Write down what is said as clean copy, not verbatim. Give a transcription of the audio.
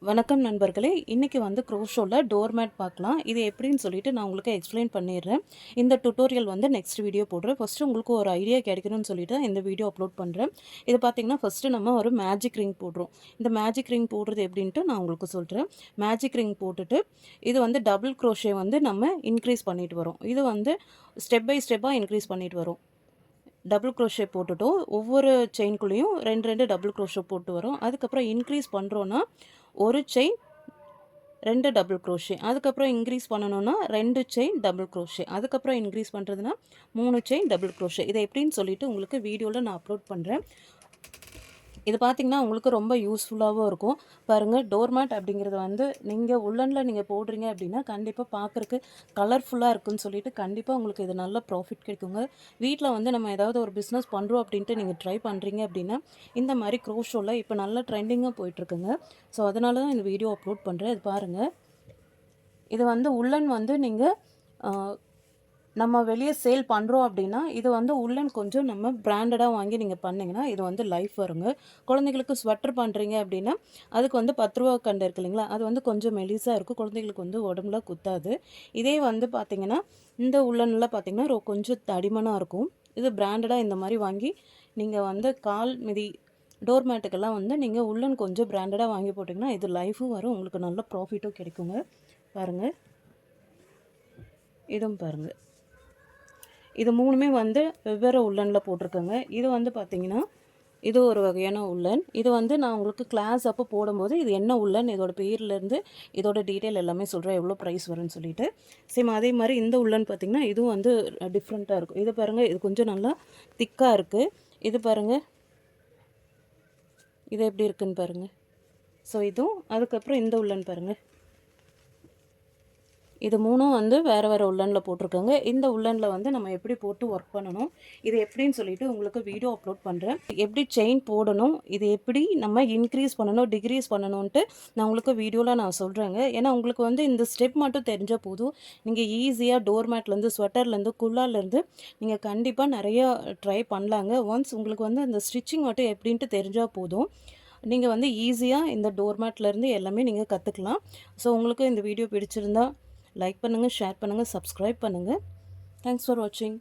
வணக்கம் நண்பர்களே, இன்றைக்கி வந்து க்ரோஷோவில் டோர்மேட் பார்க்கலாம். இது எப்படின்னு சொல்லிட்டு நான் உங்களுக்கு எக்ஸ்பிளைன் பண்ணிடுறேன். இந்த டுட்டோரியல் வந்து நெக்ஸ்ட் வீடியோ போடுறேன். ஃபஸ்ட்டு உங்களுக்கு ஒரு ஐடியா கிடைக்கணும்னு சொல்லிட்டு இந்த வீடியோ அப்லோட் பண்ணுறேன். இது பார்த்திங்கன்னா ஃபஸ்ட்டு நம்ம ஒரு மேஜிக் ரிங் போடுறோம். இந்த மேஜிக் ரிங் போடுறது எப்படின்ட்டு நான் உங்களுக்கு சொல்கிறேன். மேஜிக் ரிங் போட்டுட்டு இது வந்து டபுள் க்ரோஷே வந்து நம்ம இன்க்ரீஸ் பண்ணிட்டு வரோம். இது வந்து ஸ்டெப் பை ஸ்டெப்பாக இன்க்ரீஸ் பண்ணிட்டு வரோம். டபுள் க்ரோஷே போட்டுட்டோம். ஒவ்வொரு செயின்குள்ளேயும் ரெண்டு டபுள் க்ரோஷே போட்டு வரோம். அதுக்கப்புறம் இன்க்ரீஸ் பண்ணுறோன்னா ஒரு செயின் 2 டபுள் க்ரோஷே. அதுக்கப்புறம் இன்க்ரீஸ் பண்ணணும்னா 2 செயின் டபுள் க்ரோஷே. அதுக்கப்புறம் இன்க்ரீஸ் பண்ணுறதுனா 3 செயின் டபுள் க்ரோஷே. இதை எப்படின்னு சொல்லிட்டு உங்களுக்கு வீடியோவில் நான் அப்லோட் பண்ணுறேன். இது பார்த்திங்கன்னா உங்களுக்கு ரொம்ப யூஸ்ஃபுல்லாகவும் இருக்கும். பாருங்கள், டோர்மேட் அப்படிங்கிறது வந்து நீங்கள் உள்ளனில் நீங்கள் போடுறீங்க அப்படின்னா கண்டிப்பாக பார்க்குறக்கு கலர்ஃபுல்லாக இருக்குன்னு சொல்லிட்டு கண்டிப்பாக உங்களுக்கு இது நல்ல ப்ராஃபிட் கிடைக்குங்க. வீட்டில் வந்து நம்ம ஏதாவது ஒரு பிஸ்னஸ் பண்ணுறோம் அப்படின்ட்டு நீங்கள் ட்ரை பண்ணுறீங்க அப்படின்னா இந்த மாதிரி க்ரோஷோவில் இப்போ நல்ல ட்ரெண்டிங்காக போயிட்டுருக்குங்க. ஸோ அதனால தான் இந்த வீடியோ அப்லோட் பண்ணுறேன். இது பாருங்கள், இது வந்து உள்ளன் வந்து நீங்கள் நம்ம வெளியே சேல் பண்ணுறோம் அப்படின்னா இது வந்து உள்ளன் கொஞ்சம் நம்ம பிராண்டடாக வாங்கி நீங்கள் பண்ணிங்கன்னா இது வந்து லைஃப் வருங்க. குழந்தைங்களுக்கு ஸ்வெட்டர் பண்ணுறீங்க அப்படின்னா அதுக்கு வந்து 10 ரூபா கண்டு இருக்கு இல்லைங்களா, அது வந்து கொஞ்சம் மெலிசாக இருக்கும், குழந்தைங்களுக்கு வந்து உடம்புல குத்தாது. இதே வந்து பார்த்திங்கன்னா இந்த உள்ளனில் பார்த்திங்கன்னா கொஞ்சம் தடிமனாக இருக்கும். இது பிராண்டடாக இந்த மாதிரி வாங்கி நீங்கள் வந்து கால் மிதி டோர்மேட்டுக்கெல்லாம் வந்து நீங்கள் உள்ளன் கொஞ்சம் பிராண்டடாக வாங்கி போட்டிங்கன்னா இது லைஃபும் வரும், உங்களுக்கு நல்ல ப்ராஃபிட்டும் கிடைக்குங்க. பாருங்கள், இதுவும் பாருங்கள், இது மூணுமே வந்து வெவ்வேறு உள்ளனில் போட்டிருக்கேங்க. இது வந்து பார்த்திங்கன்னா இது ஒரு வகையான உள்ளன். இது வந்து நான் உங்களுக்கு கிளாஸ் அப்போ போடும்போது இது என்ன உள்ளன், இதோட பேர்லேருந்து இதோட டீட்டெயில் எல்லாமே சொல்கிறேன், எவ்வளோ ப்ரைஸ் வரும்னு சொல்லிட்டு. சேம் அதே மாதிரி இந்த உள்ளன் பார்த்திங்கன்னா இதுவும் வந்து டிஃப்ரெண்ட்டாக இருக்கும். இது பாருங்கள், இது கொஞ்சம் நல்லா திக்காக இருக்குது. இது பாருங்கள், இது எப்படி இருக்குன்னு பாருங்கள். ஸோ இதுவும் அதுக்கப்புறம் இந்த உள்ளன் பாருங்கள், இது மூணும் வந்து வேறு வேறு உள்ளனில் போட்டிருக்காங்க. இந்த உள்ளனில் வந்து நம்ம எப்படி போட்டு ஒர்க் பண்ணணும், இது எப்படின்னு சொல்லிட்டு உங்களுக்கு வீடியோ அப்லோட் பண்ணுறேன். எப்படி செயின் போடணும், இது எப்படி நம்ம இன்க்ரீஸ் பண்ணணும் டிக்ரீஸ் பண்ணணுன்ட்டு நான் உங்களுக்கு வீடியோவில் நான் சொல்கிறேங்க. ஏன்னா உங்களுக்கு வந்து இந்த ஸ்டெப் மட்டும் தெரிஞ்ச போதும் நீங்கள் ஈஸியாக டோர்மேட்லேருந்து ஸ்வெட்டர்லேருந்து குல்லாலேருந்து நீங்கள் கண்டிப்பாக நிறையா ட்ரை பண்ணலாங்க. ஒன்ஸ் உங்களுக்கு வந்து அந்த ஸ்டிச்சிங் மட்டும் எப்படின்ட்டு தெரிஞ்சால் போதும், நீங்கள் வந்து ஈஸியாக இந்த டோர்மேட்லேருந்து எல்லாமே நீங்கள் கற்றுக்கலாம். ஸோ உங்களுக்கு இந்த வீடியோ பிடிச்சிருந்தா லைக் பண்ணுங்கள், ஷேர் பண்ணுங்கள், சப்ஸ்கிரைப் பண்ணுங்கள். தேங்க்ஸ் ஃபார் வாட்சிங்.